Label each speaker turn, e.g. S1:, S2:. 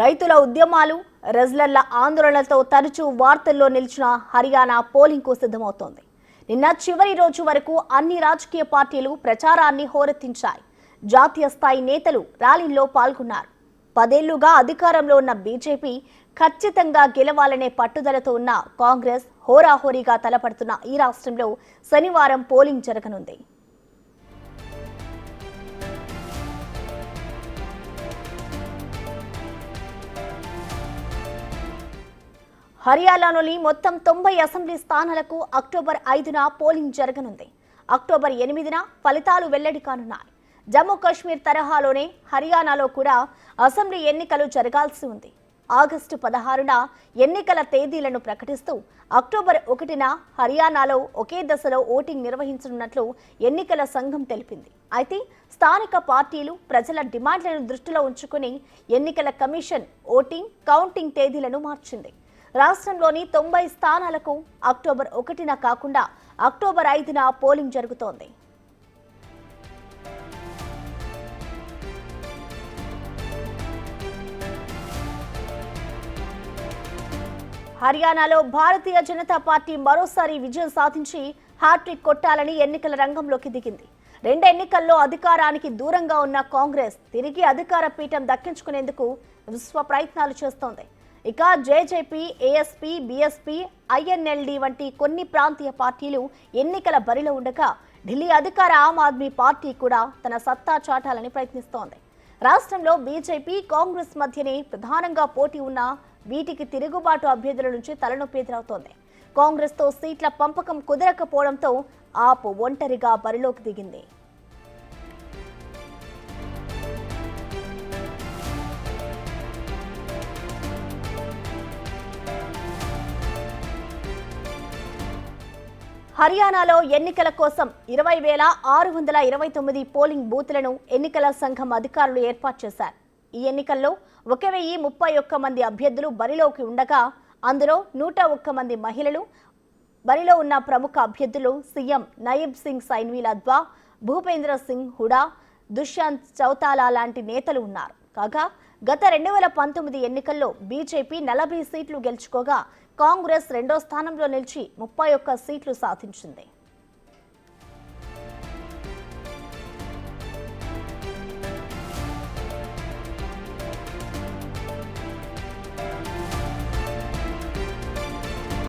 S1: రైతుల ఉద్యమాలు, రెజ్లర్ల ఆందోళనలతో తరచూ వార్తల్లో నిలిచిన హర్యానా పోలింగ్కు సిద్ధమవుతోంది. నిన్న చివరి రోజు వరకు అన్ని రాజకీయ పార్టీలు ప్రచారాన్ని హోరెత్తించాయి. జాతీయ స్థాయి నేతలు ర్యాలీల్లో పాల్గొన్నారు. 10 ఏళ్లుగా అధికారంలో ఉన్న బీజేపీ ఖచ్చితంగా గెలవాలనే పట్టుదలతో ఉన్న కాంగ్రెస్ హోరాహోరీగా తలపడుతున్న ఈ రాష్ట్రంలో శనివారం పోలింగ్ జరగనుంది. హర్యానాలోని మొత్తం 90 అసెంబ్లీ స్థానాలకు అక్టోబర్ 5న పోలింగ్ జరగనుంది. అక్టోబర్ 8న ఫలితాలు వెల్లడి కానున్నాయి. జమ్మూ కాశ్మీర్ తరహాలోనే హర్యానాలో కూడా అసెంబ్లీ ఎన్నికలు జరగాల్సి ఉంది. ఆగస్టు 16న ఎన్నికల తేదీలను ప్రకటిస్తూ అక్టోబర్ 1న హర్యానాలో ఒకే దశలో ఓటింగ్ నిర్వహించనున్నట్లు ఎన్నికల సంఘం తెలిపింది. అయితే స్థానిక పార్టీలు ప్రజల డిమాండ్లను దృష్టిలో ఉంచుకుని ఎన్నికల కమిషన్ ఓటింగ్, కౌంటింగ్ తేదీలను మార్చింది. రాష్ట్రంలోని 90 స్థానాలకు అక్టోబర్ 1న కాకుండా అక్టోబర్ 5న పోలింగ్ జరుగుతోంది. హర్యానాలో భారతీయ జనతా పార్టీ మరోసారి విజయం సాధించి హ్యాట్రిక్ కొట్టాలని ఎన్నికల రంగంలోకి దిగింది. 2 ఎన్నికల్లో అధికారానికి దూరంగా ఉన్న కాంగ్రెస్ తిరిగి అధికార పీఠం దక్కించుకునేందుకు విశ్వ ప్రయత్నాలు చేస్తోంది. ఇక జేజేపీ, ఏఎస్పీ, బీఎస్పీ, ఐఎన్ఎల్డీ వంటి కొన్ని ప్రాంతీయ పార్టీలు ఎన్నికల బరిలో ఉండగా ఢిల్లీ అధికార ఆమ్ ఆద్మీ పార్టీ కూడా తన సత్తా చాటాలని ప్రయత్నిస్తోంది. రాష్ట్రంలో బీజేపీ, కాంగ్రెస్ మధ్యనే ప్రధానంగా పోటీ ఉన్న వీటికి తిరుగుబాటు అభ్యర్థుల నుంచి తలనొప్పి ఎదురవుతోంది. కాంగ్రెస్తో సీట్ల పంపకం కుదరకపోవడంతో ఆప్ ఒంటరిగా బరిలోకి దిగింది. హర్యానాలో ఎన్నికల కోసం 20,629 పోలింగ్ బూత్లను ఎన్నికల సంఘం అధికారులు ఏర్పాటు చేశారు. ఈ ఎన్నికల్లో 1,031 మంది అభ్యర్థులు బరిలోకి ఉండగా అందులో 101 మంది మహిళలు. బరిలో ఉన్న ప్రముఖ అభ్యర్థులు సీఎం నయీబ్ సింగ్ సైన్వి లద్వా, భూపేంద్ర సింగ్ హుడా, దుష్యంత్ చౌతాలా లాంటి నేతలు ఉన్నారు. కాగా గత 2019 ఎన్నికల్లో బీజేపీ 40 సీట్లు గెలుచుకోగా కాంగ్రెస్ 2వ స్థానంలో నిలిచి 31 సీట్లు సాధించింది.